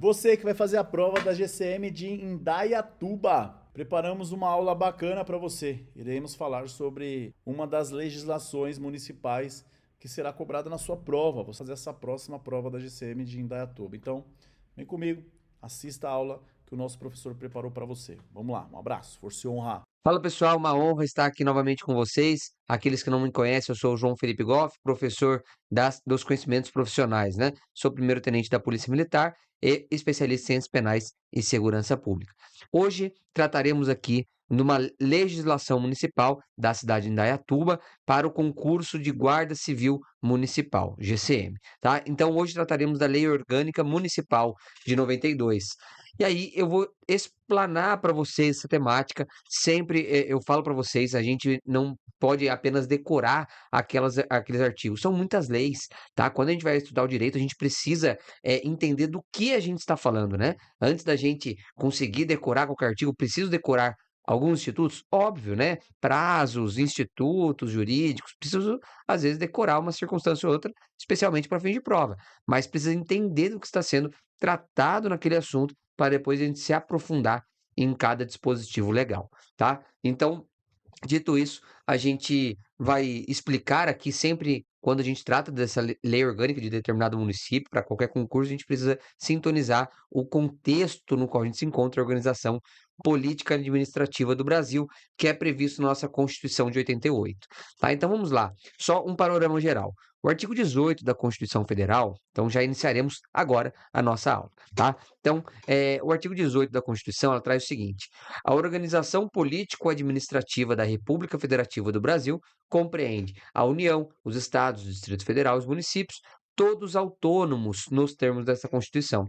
Você que vai fazer a prova da GCM de Indaiatuba, preparamos uma aula bacana para você. Iremos falar sobre uma das legislações municipais que será cobrada na sua prova. Vou fazer essa próxima prova da GCM de Indaiatuba. Então, vem comigo, assista a aula que o nosso professor preparou para você. Vamos lá, um abraço, força e honra. Fala pessoal, uma honra estar aqui novamente com vocês. Aqueles que não me conhecem, eu sou o João Felipe Goff, professor dos conhecimentos profissionais, né? Sou primeiro-tenente da Polícia Militar e especialista em ciências penais e segurança pública. Hoje trataremos aqui de uma legislação municipal da cidade de Indaiatuba para o concurso de Guarda Civil Municipal, GCM, tá? Então hoje trataremos da Lei Orgânica Municipal de 92. E aí eu vou explanar para vocês essa temática. Sempre eu falo para vocês, a gente não pode apenas decorar aqueles artigos. São muitas leis, tá? Quando a gente vai estudar o direito, a gente precisa entender do que a gente está falando, né? Antes da gente conseguir decorar qualquer artigo, preciso decorar alguns institutos? Óbvio, né? Prazos, institutos jurídicos, preciso, às vezes, decorar uma circunstância ou outra, especialmente para fim de prova. Mas precisa entender do que está sendo tratado naquele assunto para depois a gente se aprofundar em cada dispositivo legal, tá? Então, dito isso, a gente vai explicar aqui sempre quando a gente trata dessa lei orgânica de determinado município, para qualquer concurso, a gente precisa sintonizar o contexto no qual a gente se encontra, a organização política e administrativa do Brasil, que é previsto na nossa Constituição de 88. Tá? Então vamos lá, só um panorama geral. O artigo 18 da Constituição Federal, então já iniciaremos agora a nossa aula, tá? Então, o artigo 18 da Constituição, ela traz o seguinte: a organização político-administrativa da República Federativa do Brasil compreende a União, os estados, o Distrito Federal, os municípios, todos autônomos nos termos dessa Constituição.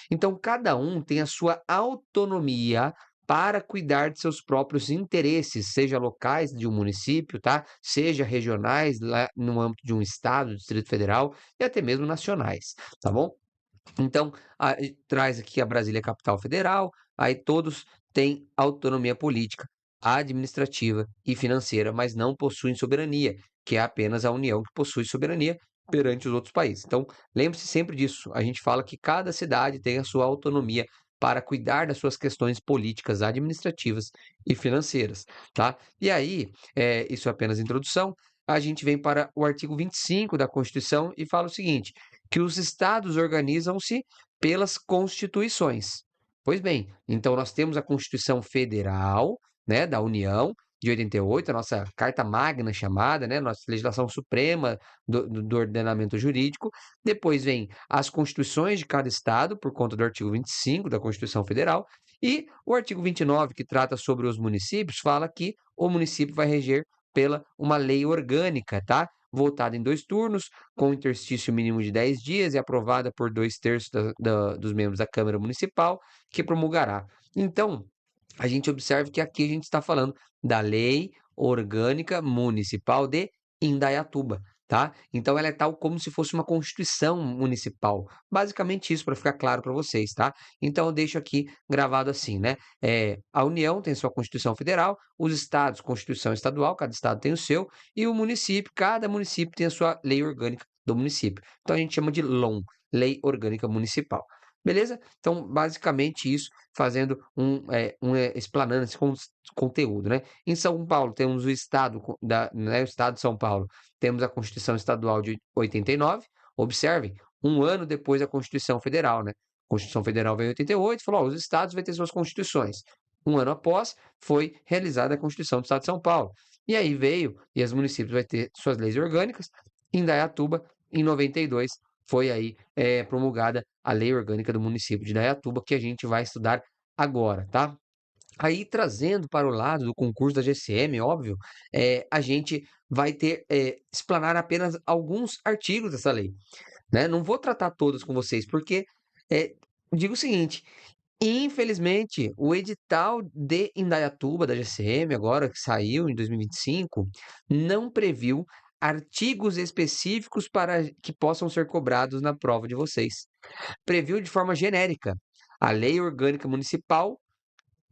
Então, cada um tem a sua autonomia para cuidar de seus próprios interesses, seja locais de um município, tá? Seja regionais, lá no âmbito de um estado, Distrito Federal, e até mesmo nacionais, tá bom? Então, traz aqui a Brasília Capital Federal, aí todos têm autonomia política, administrativa e financeira, mas não possuem soberania, que é apenas a União que possui soberania perante os outros países. Então, lembre-se sempre disso. A gente fala que cada cidade tem a sua autonomia para cuidar das suas questões políticas, administrativas e financeiras, tá? E aí, isso é apenas introdução, a gente vem para o artigo 25 da Constituição e fala o seguinte: que os estados organizam-se pelas constituições. Pois bem, então nós temos a Constituição Federal, né, da União, de 88, a nossa Carta Magna chamada, né, nossa legislação suprema do ordenamento jurídico. Depois vem as constituições de cada estado, por conta do artigo 25 da Constituição Federal, e o artigo 29, que trata sobre os municípios, fala que o município vai reger pela uma lei orgânica, tá? Votada em 2 turnos, com interstício mínimo de 10 dias e aprovada por 2/3 dos membros da Câmara Municipal, que promulgará. Então, a gente observa que aqui a gente está falando da Lei Orgânica Municipal de Indaiatuba, tá? Então ela é tal como se fosse uma Constituição Municipal. Basicamente isso, para ficar claro para vocês, tá? Então eu deixo aqui gravado assim, né? A União tem sua Constituição Federal, os estados, Constituição Estadual, cada estado tem o seu, e o município, cada município tem a sua lei orgânica do município. Então a gente chama de LOM, Lei Orgânica Municipal. Beleza? Então, basicamente isso, fazendo explanando esse conteúdo, né? Em São Paulo temos o estado né, o estado de São Paulo, temos a Constituição Estadual de 89. Observem, um ano depois da Constituição Federal, né? A Constituição Federal veio em 88, falou, ó, os estados vão ter suas constituições. Um ano após, foi realizada a Constituição do Estado de São Paulo. E aí veio, e os municípios vão ter suas leis orgânicas. Em Indaiatuba, em 92, foi aí promulgada a Lei Orgânica do município de Indaiatuba, que a gente vai estudar agora, tá? Aí, trazendo para o lado do concurso da GCM, óbvio, a gente vai ter, explanar apenas alguns artigos dessa lei, né? Não vou tratar todos com vocês, porque, digo o seguinte, infelizmente, o edital de Indaiatuba, da GCM, agora que saiu em 2025, não previu artigos específicos para que possam ser cobrados na prova de vocês. Previu de forma genérica a Lei Orgânica Municipal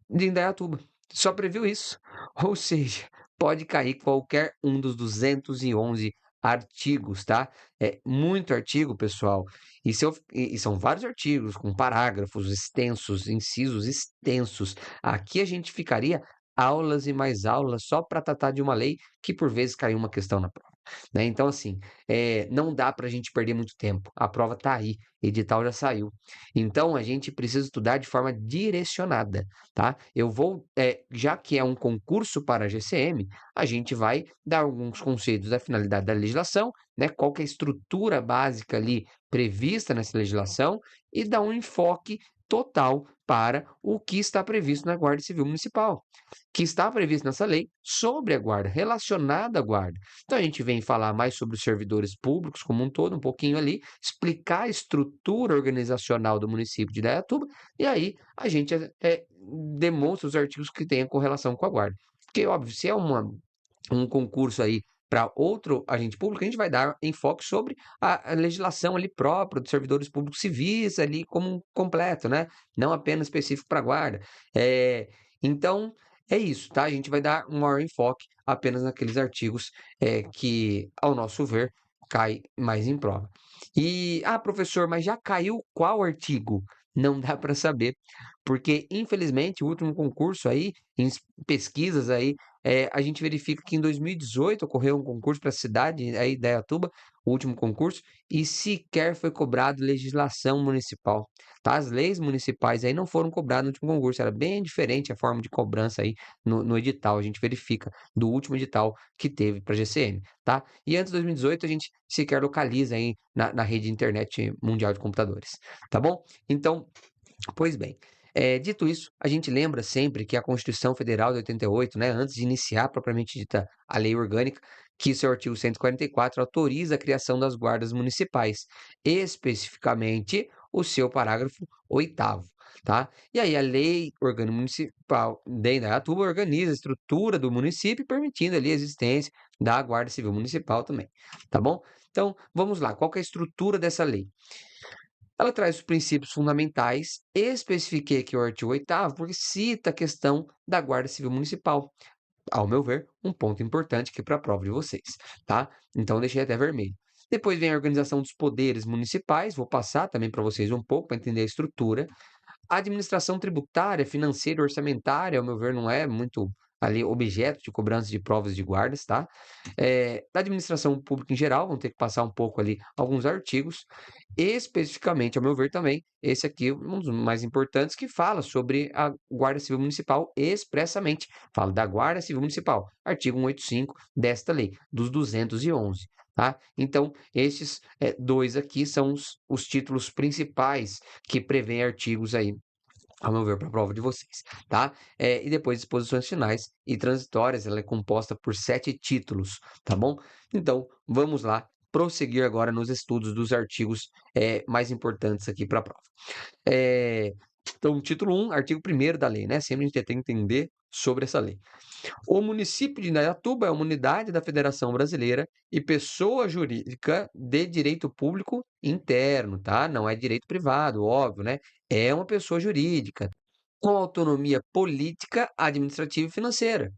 de Indaiatuba. Só previu isso. Ou seja, pode cair qualquer um dos 211 artigos, tá? É muito artigo, pessoal. E são vários artigos com parágrafos extensos, incisos extensos. Aqui a gente ficaria aulas e mais aulas só para tratar de uma lei que por vezes caiu uma questão na prova, né? Então, assim, não dá para a gente perder muito tempo. A prova está aí, edital já saiu. Então, a gente precisa estudar de forma direcionada, tá? Já que é um concurso para a GCM, a gente vai dar alguns conceitos da finalidade da legislação, né? Qual que é a estrutura básica ali prevista nessa legislação e dar um enfoque total para o que está previsto na Guarda Civil Municipal, que está previsto nessa lei sobre a guarda, relacionada à guarda. Então a gente vem falar mais sobre os servidores públicos como um todo, um pouquinho ali, explicar a estrutura organizacional do município de Indaiatuba, e aí a gente demonstra os artigos que têm a correlação com a guarda. Porque, óbvio, se é um concurso aí para outro agente público, a gente vai dar enfoque sobre a legislação ali própria dos servidores públicos civis ali como um completo, né? Não apenas específico para a guarda. Então, é isso, tá? A gente vai dar um maior enfoque apenas naqueles artigos que, ao nosso ver, cai mais em prova. Professor, mas já caiu qual artigo? Não dá para saber, porque infelizmente o último concurso aí, em pesquisas aí, a gente verifica que em 2018 ocorreu um concurso para a cidade aí da Indaiatuba, o último concurso, e sequer foi cobrado legislação municipal, tá? As leis municipais aí não foram cobradas no último concurso, era bem diferente a forma de cobrança aí no edital, a gente verifica do último edital que teve para a GCM, tá? E antes de 2018 a gente sequer localiza aí na rede de internet mundial de computadores, tá bom? Então, pois bem, dito isso, a gente lembra sempre que a Constituição Federal de 88, né, antes de iniciar propriamente dita a lei orgânica, que seu artigo 144 autoriza a criação das guardas municipais, especificamente o seu parágrafo 8º, tá? E aí a lei orgânica municipal de Indaiatuba organiza a estrutura do município, permitindo ali a existência da Guarda Civil Municipal também, tá bom? Então, vamos lá, qual que é a estrutura dessa lei? Ela traz os princípios fundamentais, especifiquei aqui o artigo 8º, porque cita a questão da Guarda Civil Municipal. Ao meu ver, um ponto importante aqui para a prova de vocês, tá? Então, deixei até vermelho. Depois vem a organização dos poderes municipais, vou passar também para vocês um pouco para entender a estrutura. A administração tributária, financeira e orçamentária, ao meu ver, não é muito ali objeto de cobrança de provas de guardas, tá? Da administração pública em geral, vão ter que passar um pouco ali alguns artigos, especificamente, ao meu ver também, esse aqui é um dos mais importantes, que fala sobre a Guarda Civil Municipal expressamente. Fala da Guarda Civil Municipal, artigo 185 desta lei, dos 211. Tá? Então, esses dois aqui são os títulos principais que prevêem artigos aí, ao meu ver, para a prova de vocês, tá? E depois disposições finais e transitórias, ela é composta por 7 títulos, tá bom? Então, vamos lá, prosseguir agora nos estudos dos artigos mais importantes aqui para a prova. Então, título 1, artigo 1º da lei, né? Sempre a gente tem que entender sobre essa lei. O município de Indaiatuba é uma unidade da Federação Brasileira e pessoa jurídica de direito público interno, tá? Não é direito privado, óbvio, né? É uma pessoa jurídica com autonomia política, administrativa e financeira,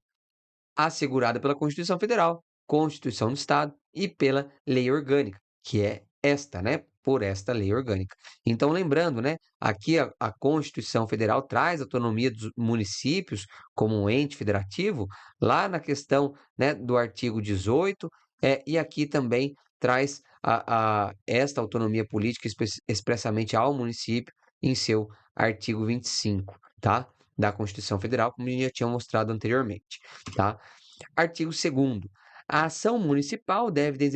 assegurada pela Constituição Federal, Constituição do Estado e pela Lei Orgânica, que é esta, né? Por esta lei orgânica. Então, lembrando, né? Aqui a Constituição Federal traz autonomia dos municípios como um ente federativo, lá na questão, né, do artigo 18, e aqui também traz esta autonomia política expressamente ao município em seu artigo 25, tá? Da Constituição Federal, como a gente já tinha mostrado anteriormente, tá? Artigo 2º. A ação municipal deve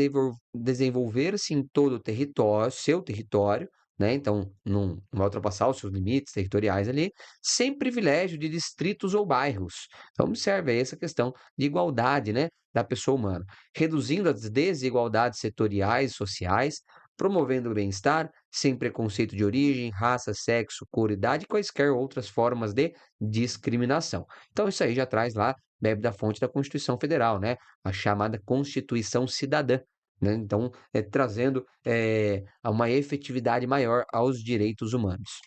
desenvolver-se em todo o território, seu território, né? Então, não vai ultrapassar os seus limites territoriais ali, sem privilégio de distritos ou bairros. Então, observe aí essa questão de igualdade, né, da pessoa humana, reduzindo as desigualdades setoriais e sociais, promovendo o bem-estar, sem preconceito de origem, raça, sexo, cor, idade e quaisquer outras formas de discriminação. Então, isso aí já traz lá, bebe da fonte da Constituição Federal, né? A chamada Constituição Cidadã, né? Então, trazendo uma efetividade maior aos direitos humanos.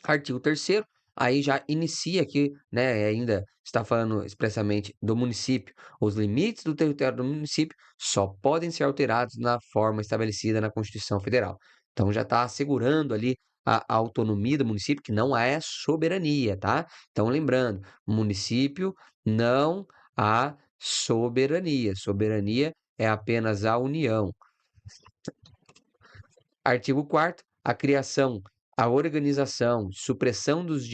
Artigo 3º, aí já inicia aqui, né, ainda está falando expressamente do município. Os limites do território do município só podem ser alterados na forma estabelecida na Constituição Federal. Então já está assegurando ali a autonomia do município, que não é soberania, tá? Então lembrando, município não há soberania. Soberania é apenas a União. Artigo 4º, a criação, a organização, supressão dos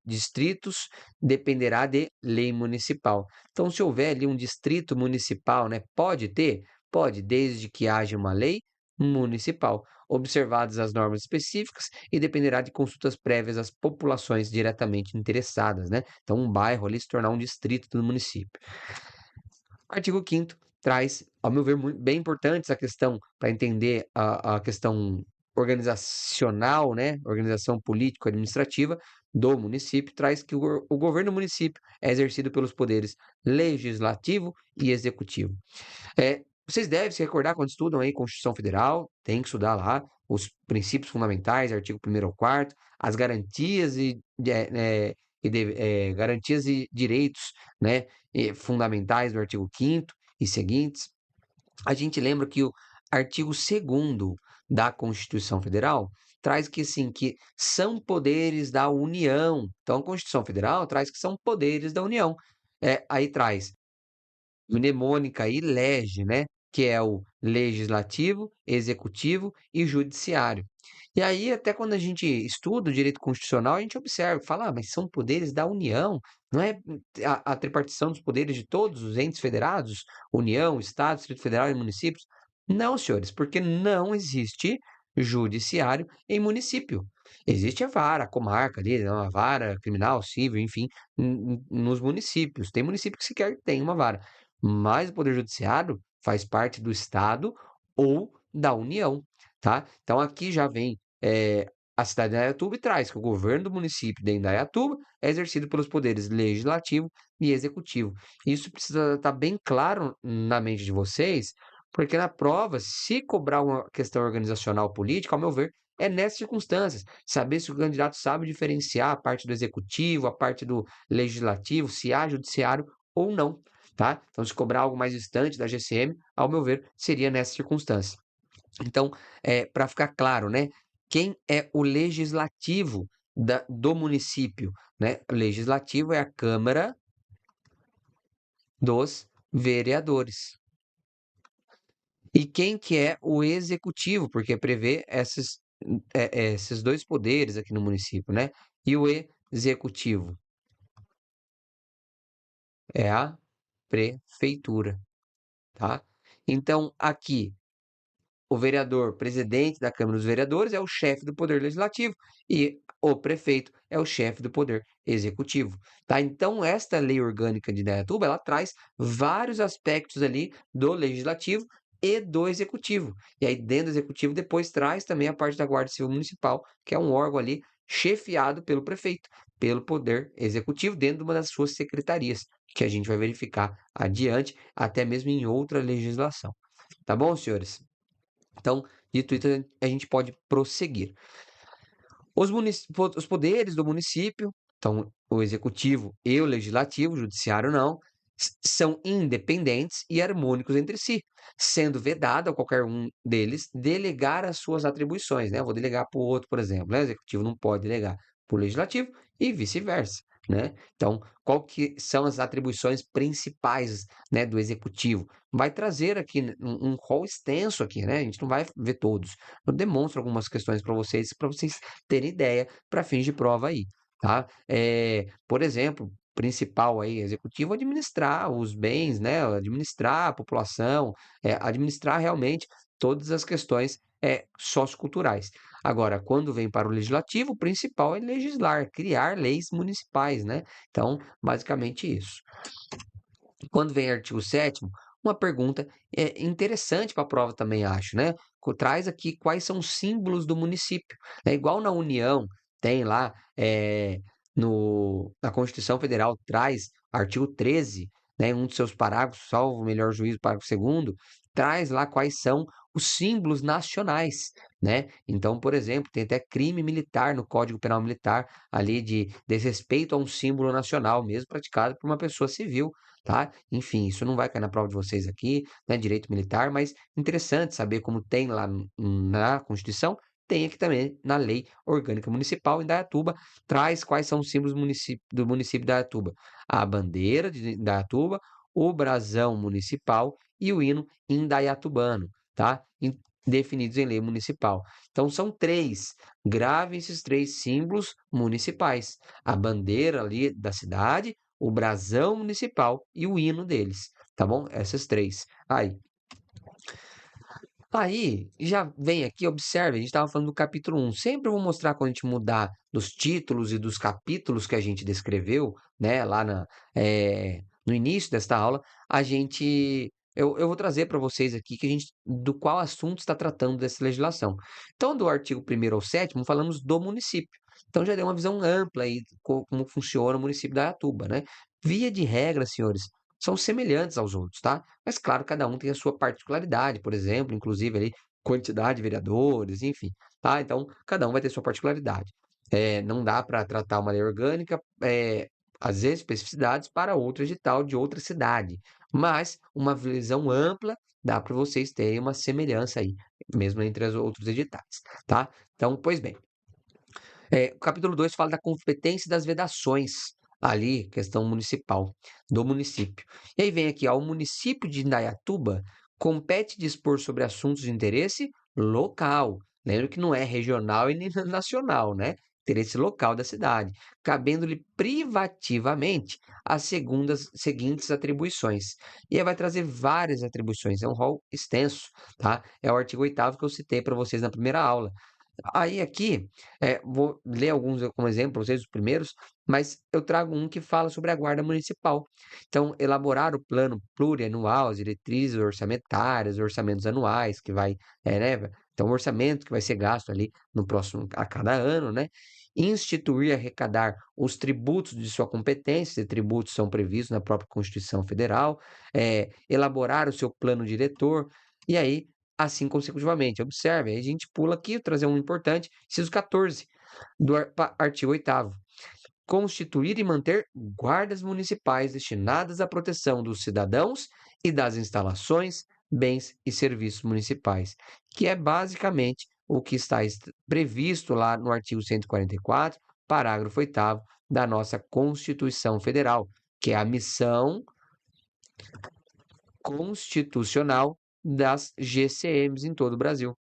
distritos dependerá de lei municipal. Então, se houver ali um distrito municipal, né, pode ter? Pode, desde que haja uma lei municipal, observadas as normas específicas e dependerá de consultas prévias às populações diretamente interessadas, né? Então, um bairro ali se tornar um distrito do município. Artigo 5º traz, ao meu ver, bem importante essa questão para entender a questão organizacional, né, organização político-administrativa do município, traz que o governo do município é exercido pelos poderes legislativo e executivo. Vocês devem se recordar quando estudam aí Constituição Federal, tem que estudar lá os princípios fundamentais, artigo 1º ao 4º, as garantias garantias e direitos, né, fundamentais do artigo 5º e seguintes. A gente lembra que o artigo 2º da Constituição Federal traz que, assim, que são poderes da União. Então, a Constituição Federal traz que são poderes da União. Aí traz mnemônica aí, lege, né? Que é o legislativo, executivo e judiciário. E aí, até quando a gente estuda o direito constitucional, a gente observa, fala, mas são poderes da União, não é a tripartição dos poderes de todos os entes federados, União, Estado, Distrito Federal e municípios? Não, senhores, porque não existe judiciário em município. Existe a vara, a comarca ali, né, uma vara criminal, civil, enfim, nos municípios. Tem município que sequer tem uma vara, mas o Poder Judiciário faz parte do Estado ou da União, tá? Então aqui já vem a cidade de Indaiatuba e traz que o governo do município de Indaiatuba é exercido pelos poderes legislativo e executivo. Isso precisa estar bem claro na mente de vocês, porque na prova, se cobrar uma questão organizacional política, ao meu ver, é nessas circunstâncias, saber se o candidato sabe diferenciar a parte do executivo, a parte do legislativo, se há judiciário ou não, tá? Então, se cobrar algo mais distante da GCM, ao meu ver, seria nessa circunstância. Então, para ficar claro, né? Quem é o legislativo do município, né? O legislativo é a Câmara dos Vereadores. E quem que é o executivo? Porque prevê esses dois poderes aqui no município, né? E o executivo é a prefeitura, tá? Então, aqui, o vereador, presidente da Câmara dos Vereadores, é o chefe do Poder Legislativo e o prefeito é o chefe do Poder Executivo, tá? Então, esta lei orgânica de Indaiatuba, ela traz vários aspectos ali do Legislativo e do Executivo. E aí, dentro do Executivo, depois traz também a parte da Guarda Civil Municipal, que é um órgão ali chefiado pelo prefeito, pelo Poder Executivo, dentro de uma das suas secretarias, que a gente vai verificar adiante, até mesmo em outra legislação. Tá bom, senhores? Então, dito isso, a gente pode prosseguir. Os poderes do município, então o executivo e o legislativo, o judiciário não, são independentes e harmônicos entre si, sendo vedado a qualquer um deles delegar as suas atribuições, né? Eu vou delegar para o outro, por exemplo, né? O executivo não pode delegar para o legislativo e vice-versa, né? Então, qual que são as atribuições principais, né, do executivo? Vai trazer aqui um rol extenso aqui, né? A gente não vai ver todos. Eu demonstro algumas questões para vocês terem ideia para fins de prova aí, tá? Por exemplo, principal aí, executivo, administrar os bens, né? Administrar a população, administrar realmente todas as questões socioculturais. Agora, quando vem para o legislativo, o principal é legislar, criar leis municipais, né? Então, basicamente isso. Quando vem artigo 7º, uma pergunta interessante para a prova também, acho, né? Traz aqui quais são os símbolos do município. É igual na União, tem lá na Constituição Federal, traz artigo 13, né, um dos seus parágrafos, salvo o melhor juízo, parágrafo 2º, traz lá quais são os símbolos nacionais. né? Então, por exemplo, tem até crime militar no Código Penal Militar, ali de desrespeito a um símbolo nacional, mesmo praticado por uma pessoa civil, tá? Enfim, isso não vai cair na prova de vocês aqui, né? Direito militar, mas interessante saber como tem lá na Constituição, tem aqui também na Lei Orgânica Municipal. Em Indaiatuba traz quais são os símbolos do município de Indaiatuba: a bandeira de Indaiatuba, o brasão municipal e o hino indaiatubano, tá? Definidos em lei municipal. Então são três. Grave esses três símbolos municipais: a bandeira ali da cidade, o brasão municipal e o hino deles, tá bom? Essas três. Aí, já vem aqui, observe, a gente estava falando do capítulo 1. Sempre eu vou mostrar quando a gente mudar dos títulos e dos capítulos que a gente descreveu, né, lá no início desta aula, a gente. Eu vou trazer para vocês aqui que a gente, do qual assunto está tratando dessa legislação. Então, do artigo 1º ao 7º, falamos do município. Então, já deu uma visão ampla aí de como funciona o município da Aratuba, né? Via de regra, senhores, são semelhantes aos outros, tá? Mas, claro, cada um tem a sua particularidade, por exemplo, inclusive ali, quantidade de vereadores, enfim, tá? Então, cada um vai ter sua particularidade. Não dá para tratar uma lei orgânica, as especificidades para outro edital de outra cidade, mas uma visão ampla dá para vocês terem uma semelhança aí, mesmo entre os outros editais, tá? Então, pois bem, o capítulo 2 fala da competência e das vedações, ali, questão municipal, do município. E aí vem aqui, ó: o município de Indaiatuba compete dispor sobre assuntos de interesse local. Lembra que não é regional e nem nacional, né? Interesse local da cidade, cabendo-lhe privativamente as seguintes atribuições. E aí vai trazer várias atribuições, é um rol extenso, tá? É o artigo 8º que eu citei para vocês na primeira aula. Aí aqui, vou ler alguns como exemplo para vocês, os primeiros, mas eu trago um que fala sobre a guarda municipal. Então, elaborar o plano plurianual, as diretrizes orçamentárias, orçamentos anuais, que vai, né? Então, o orçamento que vai ser gasto ali no próximo, a cada ano, né? Instituir e arrecadar os tributos de sua competência, e tributos são previstos na própria Constituição Federal, elaborar o seu plano diretor, e aí assim consecutivamente. Observe, aí a gente pula aqui, vou trazer um importante, inciso 14 do artigo 8º. Constituir e manter guardas municipais destinadas à proteção dos cidadãos e das instalações, bens e serviços municipais, que é basicamente o que está previsto lá no artigo 144, parágrafo 8º da nossa Constituição Federal, que é a missão constitucional das GCMs em todo o Brasil.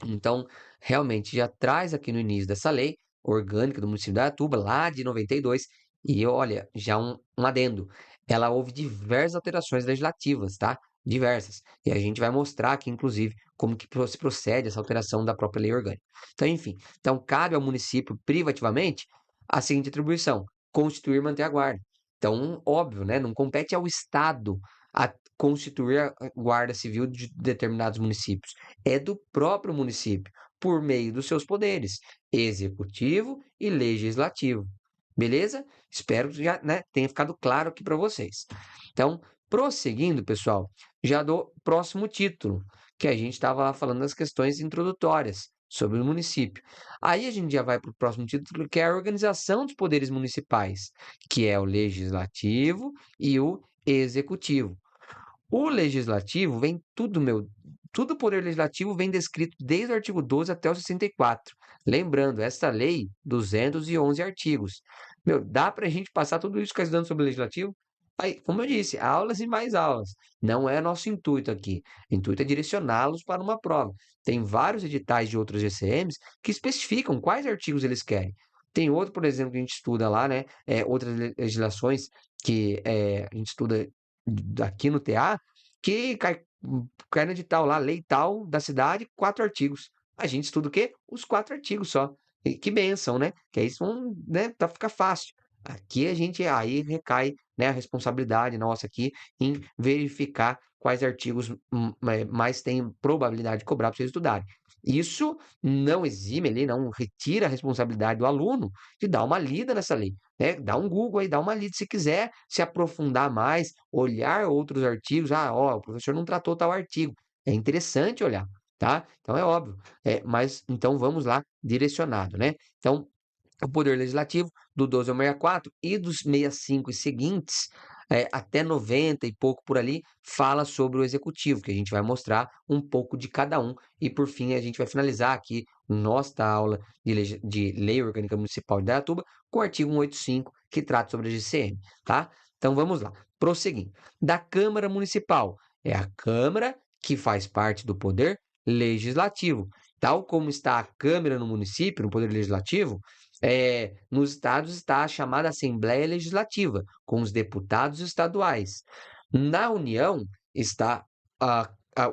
Então, realmente já traz aqui no início dessa lei orgânica do município de Aratuba, lá de 92, e olha, já um adendo. Ela houve diversas alterações legislativas, tá? Diversas. E a gente vai mostrar aqui, inclusive, como que se procede essa alteração da própria lei orgânica. Então, enfim, então cabe ao município privativamente a seguinte atribuição: constituir e manter a guarda. Então, óbvio, né? Não compete ao Estado a constituir a guarda civil de determinados municípios. É do próprio município, por meio dos seus poderes executivo e legislativo. Beleza? Espero que já, né, tenha ficado claro aqui para vocês. Então, prosseguindo, pessoal, já do próximo título, que a gente estava falando das questões introdutórias sobre o município. Aí a gente já vai para o próximo título, que é a organização dos poderes municipais, que é o legislativo e o executivo. O legislativo vem tudo o poder legislativo vem descrito desde o artigo 12 até o 64. Lembrando, essa lei, 211 artigos. Meu, dá para a gente passar tudo isso que está estudando sobre o legislativo? Aí, como eu disse, aulas e mais aulas. Não é nosso intuito aqui. O intuito é direcioná-los para uma prova. Tem vários editais de outros GCMs que especificam quais artigos eles querem. Tem outro, por exemplo, que a gente estuda lá, né? Outras legislações que a gente estuda aqui no TA, que cai no edital lá, lei tal da cidade, 4 artigos. A gente estuda o quê? Os 4 artigos só. E que bênção, né? Que aí vão, né, pra ficar fácil. Aqui a gente, aí recai, né, a responsabilidade nossa aqui em verificar quais artigos mais têm probabilidade de cobrar para vocês estudarem. Isso não exime ali, não retira a responsabilidade do aluno de dar uma lida nessa lei, né? Dá um Google aí, dá uma lida se quiser se aprofundar mais, olhar outros artigos. Ah, ó, o professor não tratou tal artigo. É interessante olhar. tá? Então é óbvio. Mas então vamos lá, direcionado, né? Então, o Poder Legislativo, do 12 ao 64 e dos 65 e seguintes, até 90 e pouco por ali, fala sobre o Executivo, que a gente vai mostrar um pouco de cada um. E, por fim, a gente vai finalizar aqui nossa aula de Lei Orgânica Municipal de Indaiatuba com o artigo 185, que trata sobre a GCM, tá? Então, vamos lá. Prosseguindo. Da Câmara Municipal. É a Câmara que faz parte do Poder Legislativo. Tal como está a Câmara no município, no Poder Legislativo, nos estados está a chamada Assembleia Legislativa, com os deputados estaduais. Na União está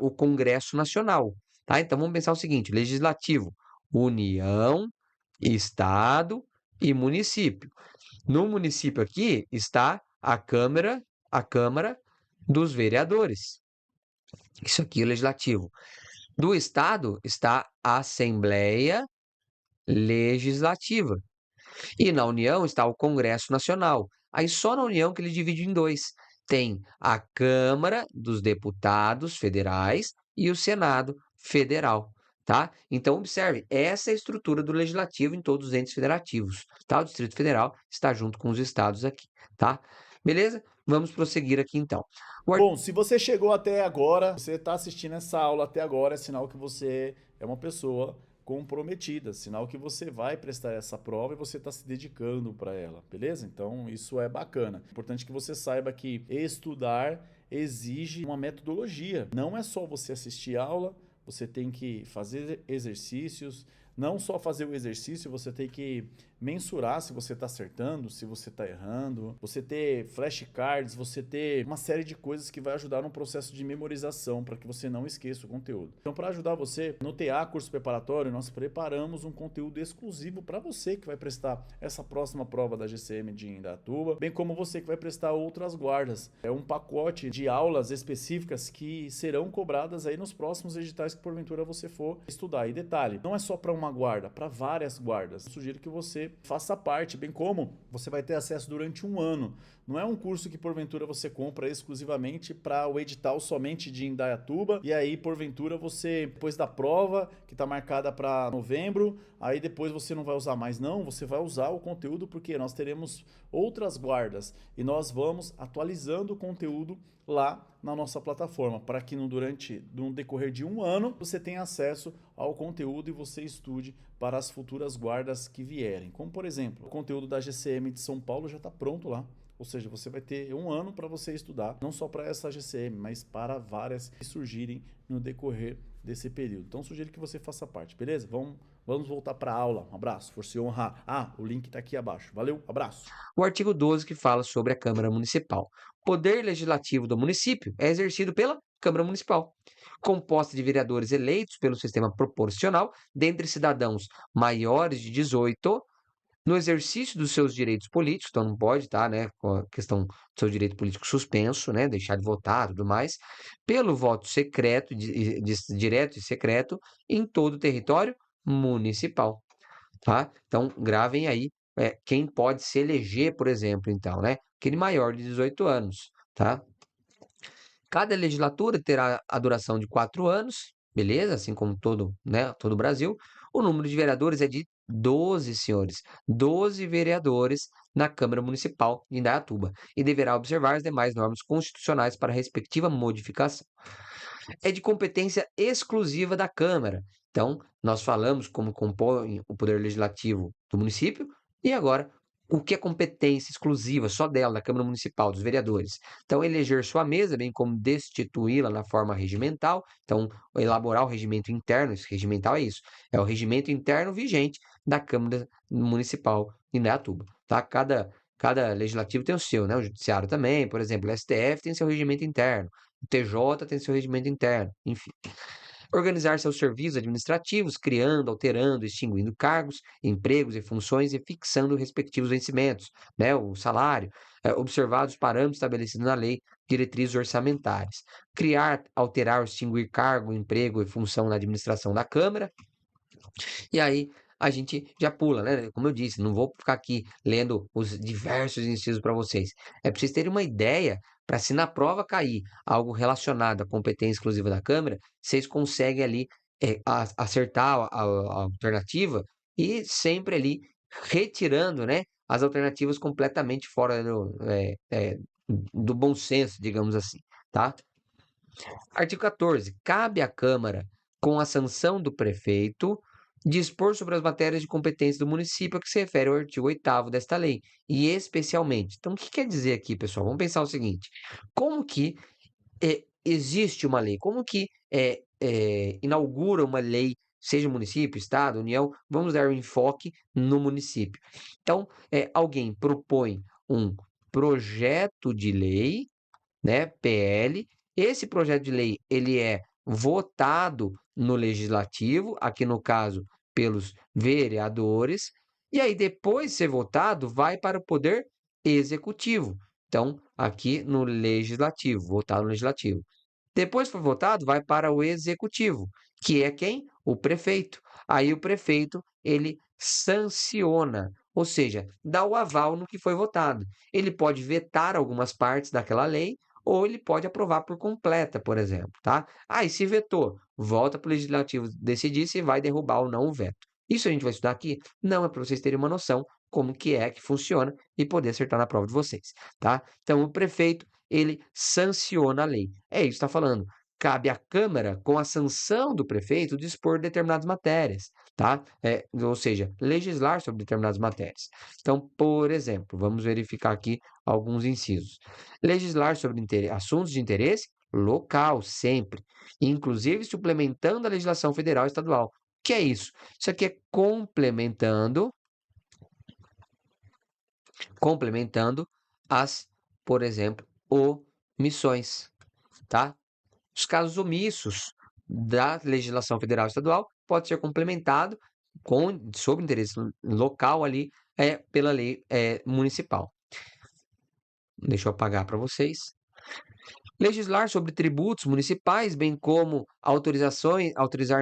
o Congresso Nacional. Tá? Então vamos pensar o seguinte: legislativo, União, Estado e município. No município aqui está a Câmara dos Vereadores. Isso aqui é o legislativo. Do Estado está a Assembleia Legislativa. E na União está o Congresso Nacional. Aí só na União que ele divide em dois. Tem a Câmara dos Deputados Federais e o Senado Federal, tá? Então observe, essa é a estrutura do legislativo em todos os entes federativos, tá? O Distrito Federal está junto com os estados aqui, tá? Beleza? Vamos prosseguir aqui então. Bom, se você chegou até agora, você está assistindo essa aula até agora, é sinal que você é uma pessoa comprometida, sinal que você vai prestar essa prova e você está se dedicando para ela, beleza? Então isso é bacana. Importante que você saiba que estudar exige uma metodologia. Não é só você assistir aula, você tem que fazer exercícios. Não só fazer o exercício, você tem que mensurar se você está acertando, se você está errando, você ter flashcards, você ter uma série de coisas que vai ajudar no processo de memorização para que você não esqueça o conteúdo. Então, para ajudar você, no TA Curso Preparatório, nós preparamos um conteúdo exclusivo para você que vai prestar essa próxima prova da GCM de Indaiatuba, bem como você que vai prestar outras guardas. É um pacote de aulas específicas que serão cobradas aí nos próximos editais que porventura você for estudar. E detalhe, não é só para uma guarda, para várias guardas. Eu sugiro que você faça parte, bem como você vai ter acesso durante um ano. Não é um curso que porventura você compra exclusivamente para o edital somente de Indaiatuba e aí porventura você, depois da prova, que está marcada para novembro, aí depois você não vai usar mais. Não, você vai usar o conteúdo porque nós teremos outras guardas e nós vamos atualizando o conteúdo lá na nossa plataforma, para que no decorrer de um ano você tenha acesso ao conteúdo e você estude para as futuras guardas que vierem. Como por exemplo, o conteúdo da GCM de São Paulo já está pronto lá. Ou seja, você vai ter um ano para você estudar, não só para essa GCM, mas para várias que surgirem no decorrer desse período. Então, sugiro que você faça parte, beleza? Vamos voltar para a aula. Um abraço, força e honra. O link está aqui abaixo. Valeu, abraço. O artigo 12 que fala sobre a Câmara Municipal. O poder legislativo do município é exercido pela Câmara Municipal, composta de vereadores eleitos pelo sistema proporcional dentre cidadãos maiores de 18 no exercício dos seus direitos políticos, então não pode estar, né, com a questão do seu direito político suspenso, né, deixar de votar, tudo mais, pelo voto secreto, direto e secreto, em todo o território municipal, tá? Então, gravem aí, quem pode se eleger, por exemplo, então, né, aquele maior de 18 anos, tá? Cada legislatura terá a duração de 4 anos, beleza? Assim como todo, né, todo o Brasil. O número de vereadores é de 12, senhores. 12 vereadores na Câmara Municipal de Indaiatuba e deverá observar as demais normas constitucionais para a respectiva modificação. É de competência exclusiva da Câmara. Então, nós falamos como compõe o Poder Legislativo do município e agora o que é competência exclusiva só dela, da Câmara Municipal, dos vereadores. Então, eleger sua mesa, bem como destituí-la na forma regimental. Então, elaborar o regimento interno, esse regimental é isso, é o regimento interno vigente da Câmara Municipal de Indaiatuba, tá? Cada legislativo tem o seu, né? O judiciário também, por exemplo, o STF tem seu regimento interno, o TJ tem seu regimento interno, enfim. Organizar seus serviços administrativos, criando, alterando, extinguindo cargos, empregos e funções e fixando os respectivos vencimentos, né, o salário, observar os parâmetros estabelecidos na lei, diretrizes orçamentárias. Criar, alterar ou extinguir cargo, emprego e função na administração da Câmara. E aí a gente já pula, né? Como eu disse, não vou ficar aqui lendo os diversos incisos para vocês. É para vocês terem uma ideia, para se na prova cair algo relacionado à competência exclusiva da Câmara, vocês conseguem ali acertar a alternativa e sempre ali retirando, né, as alternativas completamente fora do bom senso, digamos assim, tá? Artigo 14. Cabe à Câmara, com a sanção do prefeito, dispor sobre as matérias de competência do município a que se refere ao artigo 8º desta lei, e especialmente. Então, o que quer dizer aqui, pessoal? Vamos pensar o seguinte: como que existe uma lei? Como que inaugura uma lei, seja município, estado, União? Vamos dar um enfoque no município. Então, alguém propõe um projeto de lei, né, PL. Esse projeto de lei ele é votado no legislativo, aqui no caso pelos vereadores, e aí depois de ser votado vai para o poder executivo. Então, aqui no legislativo, votado no legislativo. Depois que for votado, vai para o executivo, que é quem? O prefeito. Aí o prefeito, ele sanciona, ou seja, dá o aval no que foi votado. Ele pode vetar algumas partes daquela lei ou ele pode aprovar por completa, por exemplo, tá? Ah, e se vetou, volta para o legislativo decidir se vai derrubar ou não o veto. Isso a gente vai estudar aqui? Não, é para vocês terem uma noção como que é que funciona e poder acertar na prova de vocês, tá? Então, o prefeito, ele sanciona a lei. É isso que está falando. Cabe à Câmara, com a sanção do prefeito, dispor determinadas matérias, tá? Ou seja, legislar sobre determinadas matérias. Então, por exemplo, vamos verificar aqui alguns incisos. Legislar sobre assuntos de interesse local, sempre, inclusive suplementando a legislação federal e estadual. O que é isso? Isso aqui é complementando as, por exemplo, omissões, tá? Os casos omissos da legislação federal e estadual pode ser complementado sobre interesse local ali pela lei municipal. Deixa eu apagar para vocês. Legislar sobre tributos municipais, bem como autorizar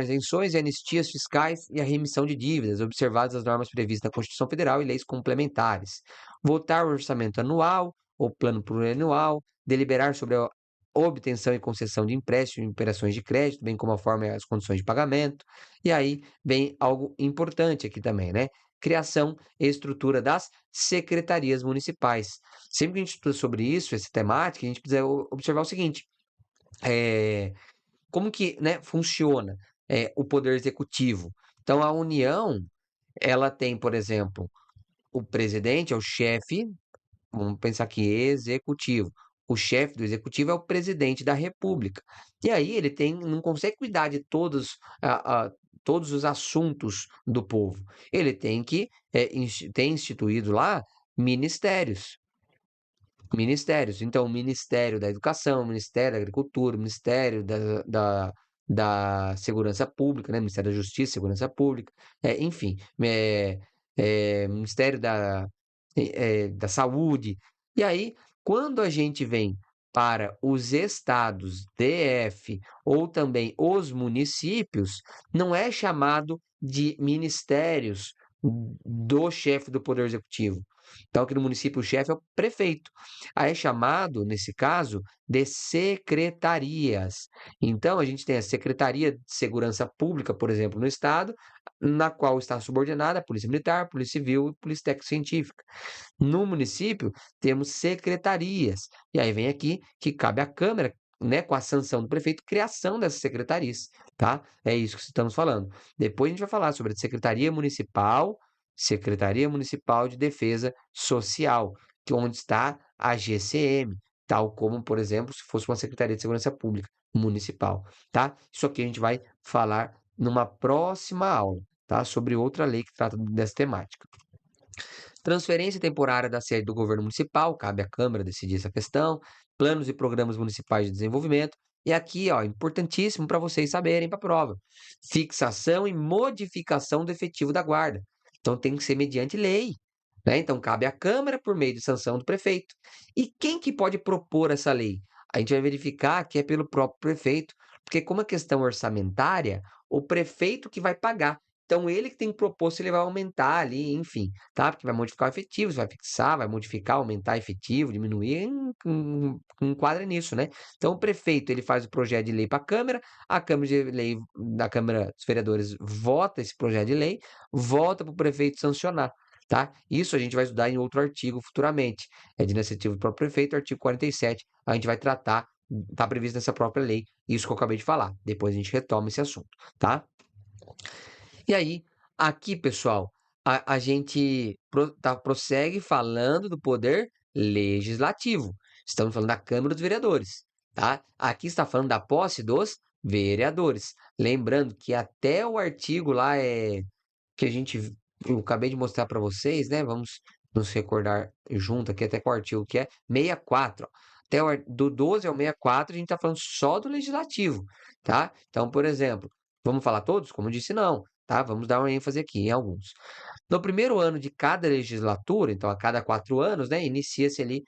isenções e anistias fiscais e a remissão de dívidas, observadas as normas previstas na Constituição Federal e leis complementares. Votar o orçamento anual ou plano plurianual, deliberar sobre a obtenção e concessão de empréstimos e operações de crédito, bem como a forma e as condições de pagamento. E aí vem algo importante aqui também, né? Criação e estrutura das secretarias municipais. Sempre que a gente estuda sobre isso, essa temática, a gente precisa observar o seguinte: como que, né, funciona o poder executivo? Então, a União, ela tem, por exemplo, o presidente, é o chefe, vamos pensar aqui, executivo. O chefe do executivo é o presidente da República. E aí ele não consegue cuidar de todos os assuntos do povo. Ele tem que tem instituído lá ministérios. Ministérios. Então, o Ministério da Educação, o Ministério da Agricultura, o Ministério da Segurança Pública, né? Ministério da Justiça e Segurança Pública, enfim, Ministério da Saúde. E aí, quando a gente vem para os estados, DF, ou também os municípios, não é chamado de ministérios do chefe do Poder Executivo. Então, aqui no município, o chefe é o prefeito. Aí é chamado, nesse caso, de secretarias. Então, a gente tem a Secretaria de Segurança Pública, por exemplo, no Estado, na qual está subordinada a Polícia Militar, a Polícia Civil e Polícia Técnico-Científica. No município, temos secretarias. E aí vem aqui que cabe à Câmara, né, com a sanção do prefeito, criação dessas secretarias, tá? É isso que estamos falando. Depois a gente vai falar sobre a Secretaria Municipal de Defesa Social, que é onde está a GCM, tal como, por exemplo, se fosse uma Secretaria de Segurança Pública municipal, tá? Isso aqui a gente vai falar numa próxima aula, tá? Sobre outra lei que trata dessa temática. Transferência temporária da sede do governo municipal, cabe à Câmara decidir essa questão. Planos e programas municipais de desenvolvimento. E aqui, ó, importantíssimo para vocês saberem para a prova. Fixação e modificação do efetivo da guarda. Então tem que ser mediante lei, né? Então cabe à Câmara por meio de sanção do prefeito. E quem que pode propor essa lei? A gente vai verificar que é pelo próprio prefeito, porque como é questão orçamentária, o prefeito que vai pagar. Então ele que tem que propor se ele vai aumentar ali, enfim, tá? Porque vai modificar o efetivo, você vai fixar, vai modificar, aumentar efetivo, diminuir, enquadra nisso, né? Então o prefeito ele faz o projeto de lei para a Câmara de Lei da Câmara dos Vereadores vota esse projeto de lei, volta para o prefeito sancionar. Tá? Isso a gente vai estudar em outro artigo futuramente. É de iniciativa do próprio prefeito, artigo 47. A gente vai tratar, está previsto nessa própria lei, isso que eu acabei de falar. Depois a gente retoma esse assunto, tá? E aí, aqui, pessoal, a gente prossegue falando do poder legislativo. Estamos falando da Câmara dos Vereadores, tá? Aqui está falando da posse dos vereadores. Lembrando que até o artigo lá que eu acabei de mostrar para vocês, né? Vamos nos recordar junto aqui até com o artigo que é 64. Ó. Até do 12 ao 64 a gente está falando só do legislativo, tá? Então, por exemplo, vamos falar todos? Como eu disse, não, tá? Vamos dar uma ênfase aqui em alguns. No primeiro ano de cada legislatura, então a cada 4 anos, né? Inicia-se ali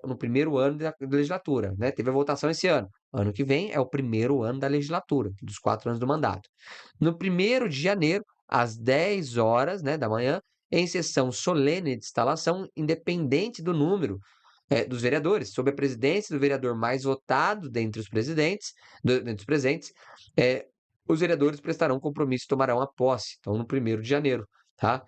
no primeiro ano da legislatura, né? Teve a votação esse ano. Ano que vem é o primeiro ano da legislatura, dos 4 anos do mandato. No 1º de janeiro, às 10 horas, né, da manhã, em sessão solene de instalação, independente do número dos vereadores, sob a presidência do vereador mais votado dentre os presidentes, dentre os presentes, eh, os vereadores prestarão compromisso e tomarão a posse. Então, no 1º de janeiro, tá?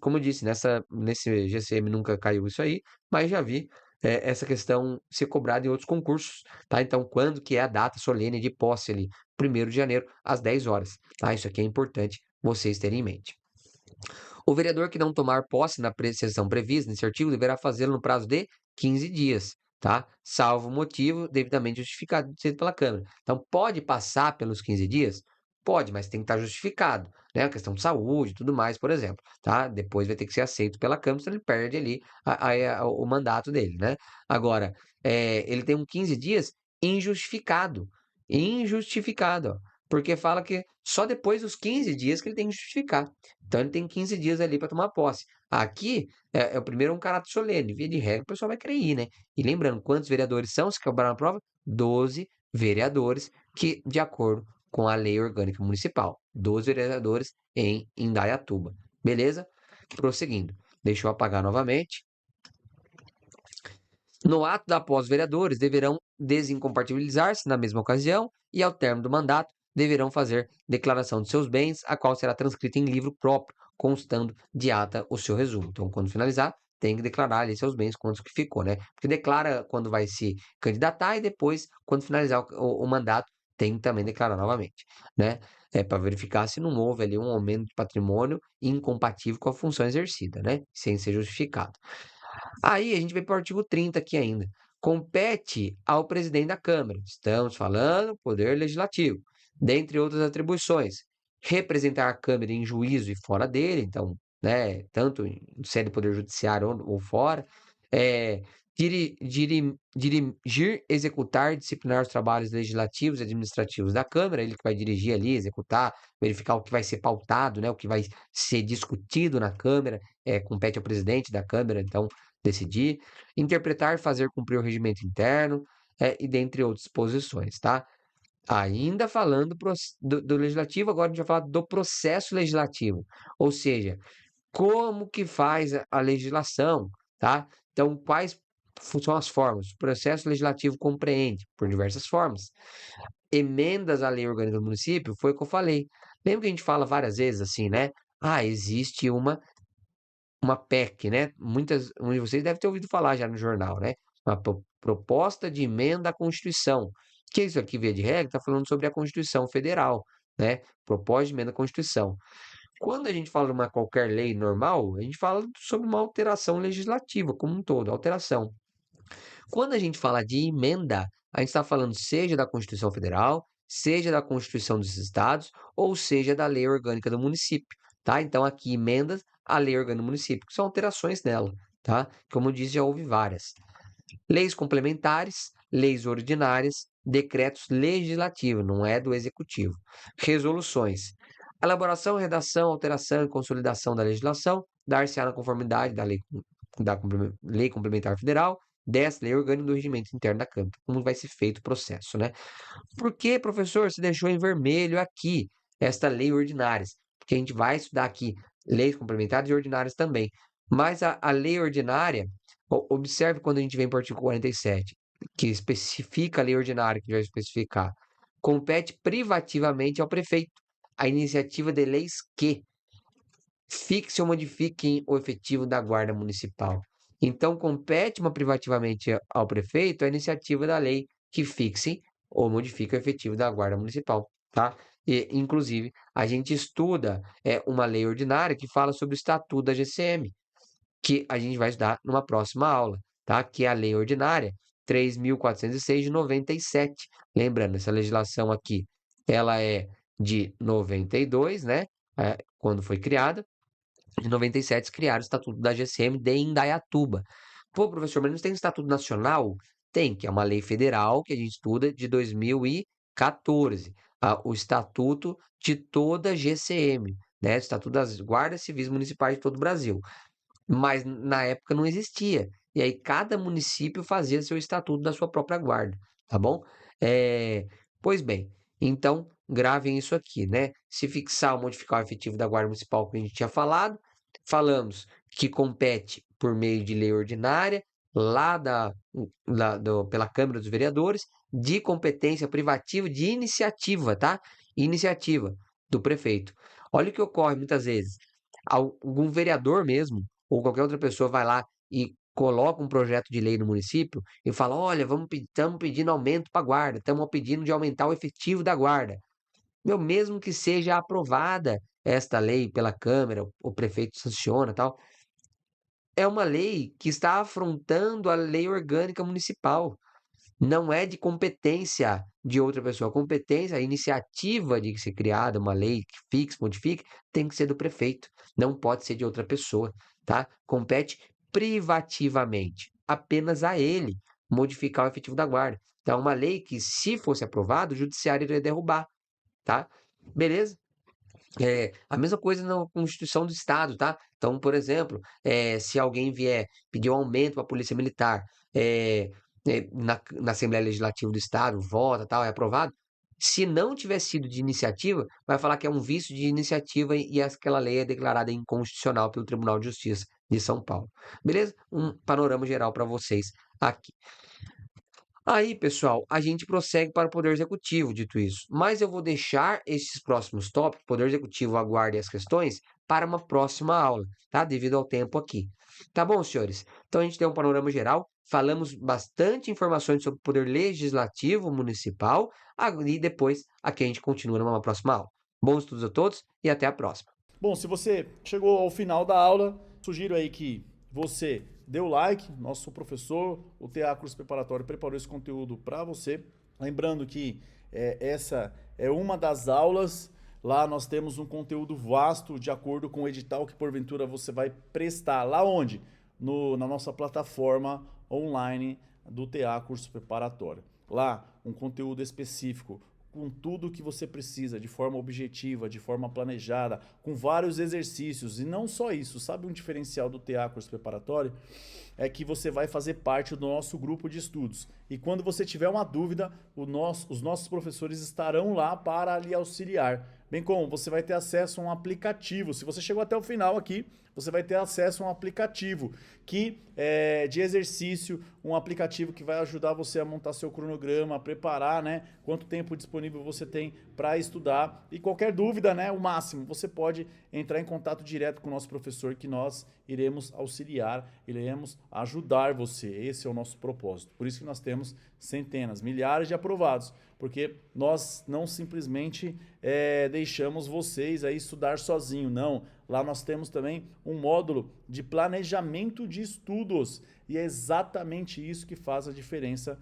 Como eu disse, nesse GCM nunca caiu isso aí, mas já vi essa questão ser cobrada em outros concursos, tá? Então, quando que é a data solene de posse ali? 1º de janeiro, às 10 horas, tá? Isso aqui é importante vocês terem em mente. O vereador que não tomar posse na sessão prevista nesse artigo deverá fazê-lo no prazo de 15 dias, tá? Salvo motivo devidamente justificado pela Câmara. Então, pode passar pelos 15 dias? Pode, mas tem que estar justificado, né? A questão de saúde e tudo mais, por exemplo, tá? Depois vai ter que ser aceito pela Câmara, senão ele perde ali o mandato dele, né? Agora, ele tem 15 dias injustificado. Injustificado, ó. Porque fala que só depois dos 15 dias que ele tem que justificar. Então ele tem 15 dias ali para tomar posse. Aqui, o primeiro é um caráter solene. Via de regra, o pessoal vai querer ir, né? E lembrando, quantos vereadores são? Se quebrar na prova? 12 vereadores, que, de acordo com a lei orgânica municipal, 12 vereadores em Indaiatuba. Beleza? Prosseguindo. Deixa eu apagar novamente. No ato da posse, os vereadores deverão desincompatibilizar-se na mesma ocasião e, ao término do mandato, deverão fazer declaração de seus bens, a qual será transcrita em livro próprio, constando de ata o seu resumo. Então, quando finalizar, tem que declarar ali seus bens, quantos que ficou, né? Porque declara quando vai se candidatar e depois, quando finalizar o mandato, tem que também declarar novamente, né? Para verificar se não houve ali um aumento de patrimônio incompatível com a função exercida, né? Sem ser justificado. Aí a gente vem para o artigo 30 aqui ainda. Compete ao presidente da Câmara. Estamos falando poder legislativo. Dentre outras atribuições, representar a Câmara em juízo e fora dele, então, né, tanto em sede do Poder Judiciário ou fora, é, dirigir, executar, disciplinar os trabalhos legislativos e administrativos da Câmara, ele que vai dirigir ali, executar, verificar o que vai ser pautado, né, o que vai ser discutido na Câmara, compete ao presidente da Câmara, então, decidir, interpretar e fazer cumprir o regimento interno, e dentre outras posições, tá? Ainda falando do legislativo, agora a gente vai falar do processo legislativo, ou seja, como que faz a legislação, tá? Então, quais são as formas? O processo legislativo compreende por diversas formas. Emendas à lei orgânica do município, foi o que eu falei. Lembra que a gente fala várias vezes assim, né? Ah, existe uma PEC, né? Um de vocês deve ter ouvido falar já no jornal, né? Uma proposta de emenda à Constituição. Que é isso aqui, via de regra, está falando sobre a Constituição Federal, né? Proposta de emenda à Constituição. Quando a gente fala de uma qualquer lei normal, a gente fala sobre uma alteração legislativa como um todo, alteração. Quando a gente fala de emenda, a gente está falando seja da Constituição Federal, seja da Constituição dos Estados, ou seja da Lei Orgânica do município, tá? Então, aqui, emendas à Lei Orgânica do município, que são alterações nela, tá? Como eu disse, já houve várias. Leis complementares, leis ordinárias, decretos legislativos, não é do executivo. Resoluções. Elaboração, redação, alteração e consolidação da legislação, dar-se-á na conformidade da Lei Complementar Federal, dessa lei orgânica do regimento interno da Câmara. Como vai ser feito o processo, né? Por que, professor, se deixou em vermelho aqui esta lei ordinárias? porque a gente vai estudar aqui leis complementares e ordinárias também. Mas a lei ordinária, observe quando a gente vem para o artigo 47, que especifica a lei ordinária, que vai especificar, compete privativamente ao prefeito a iniciativa de leis que fixe ou modifiquem o efetivo da Guarda Municipal. Então, compete privativamente ao prefeito a iniciativa da lei que fixe ou modifique o efetivo da Guarda Municipal, tá? E, inclusive, a gente estuda uma lei ordinária que fala sobre o Estatuto da GCM, que a gente vai estudar numa próxima aula, tá? Que é a Lei Ordinária 3.406 de 97. Lembrando, essa legislação aqui, ela é de 92, né? Quando foi criada. Em 97, criaram o Estatuto da GCM de Indaiatuba. Pô, professor, mas não tem Estatuto Nacional? Tem, que é uma lei federal que a gente estuda de 2014. O Estatuto de toda a GCM, né? O Estatuto das Guardas Civis Municipais de todo o Brasil. Mas na época não existia. E aí cada município fazia seu estatuto da sua própria guarda, tá bom? Pois bem, então gravem isso aqui, né? Se fixar ou modificar o efetivo da Guarda Municipal, que a gente tinha falado, falamos que compete por meio de lei ordinária, pela Câmara dos Vereadores, de competência privativa, de iniciativa, tá? Iniciativa do prefeito. Olha o que ocorre muitas vezes. Algum vereador mesmo ou qualquer outra pessoa vai lá e coloca um projeto de lei no município e fala: olha, estamos pedindo aumento para a guarda, estamos pedindo de aumentar o efetivo da guarda. Meu, mesmo que seja aprovada esta lei pela Câmara, o prefeito sanciona e tal, é uma lei que está afrontando a lei orgânica municipal. Não é de competência de outra pessoa. A competência, a iniciativa de ser criada uma lei que fixe, modifique, tem que ser do prefeito. Não pode ser de outra pessoa, tá? Compete privativamente, apenas a ele modificar o efetivo da guarda. Então, é uma lei que, se fosse aprovada, o judiciário iria derrubar, tá? Beleza? A mesma coisa na Constituição do Estado, tá? Então, por exemplo, se alguém vier pedir um aumento para a Polícia Militar, na Assembleia Legislativa do Estado, vota, tal, é aprovado. Se não tiver sido de iniciativa, vai falar que é um vício de iniciativa e aquela lei é declarada inconstitucional pelo Tribunal de Justiça de São Paulo. Beleza? Um panorama geral para vocês aqui. Aí, pessoal, a gente prossegue para o Poder Executivo, dito isso. Mas eu vou deixar esses próximos tópicos, Poder Executivo, aguarde as questões, para uma próxima aula, tá? Devido ao tempo aqui. Tá bom, senhores? Então a gente tem um panorama geral, falamos bastante informações sobre o Poder Legislativo Municipal, e depois aqui a gente continua numa próxima aula. Bons estudos a todos e até a próxima. Bom, se você chegou ao final da aula, sugiro aí que você dê o like, nosso professor, o TA Curso Preparatório, preparou esse conteúdo para você. Lembrando que essa é uma das aulas. Lá nós temos um conteúdo vasto de acordo com o edital que porventura você vai prestar. Lá onde? Na nossa plataforma online do TA Curso Preparatório. Lá, um conteúdo específico, com tudo o que você precisa, de forma objetiva, de forma planejada, com vários exercícios. E não só isso, sabe um diferencial do TA Curso Preparatório? É que você vai fazer parte do nosso grupo de estudos. E quando você tiver uma dúvida, os nossos professores estarão lá para lhe auxiliar. Bem como você vai ter acesso a um aplicativo. Se você chegou até o final aqui, você vai ter acesso a um aplicativo que é de exercício, um aplicativo que vai ajudar você a montar seu cronograma, a preparar, né, quanto tempo disponível você tem para estudar. E qualquer dúvida, né, o máximo, você pode entrar em contato direto com o nosso professor, que nós iremos auxiliar, iremos ajudar você. Esse é o nosso propósito. Por isso que nós temos centenas, milhares de aprovados, porque nós não simplesmente deixamos vocês aí estudar sozinho, não. Lá nós temos também um módulo de planejamento de estudos e é exatamente isso que faz a diferença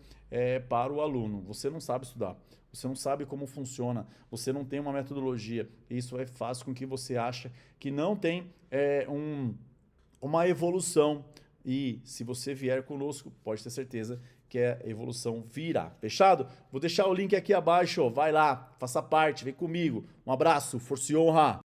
para o aluno. Você não sabe estudar, você não sabe como funciona, você não tem uma metodologia, e isso faz com que você ache que não tem uma evolução. E se você vier conosco, pode ter certeza que a evolução virá. Fechado? Vou deixar o link aqui abaixo, ó. Vai lá, faça parte, vem comigo. Um abraço, força e honra!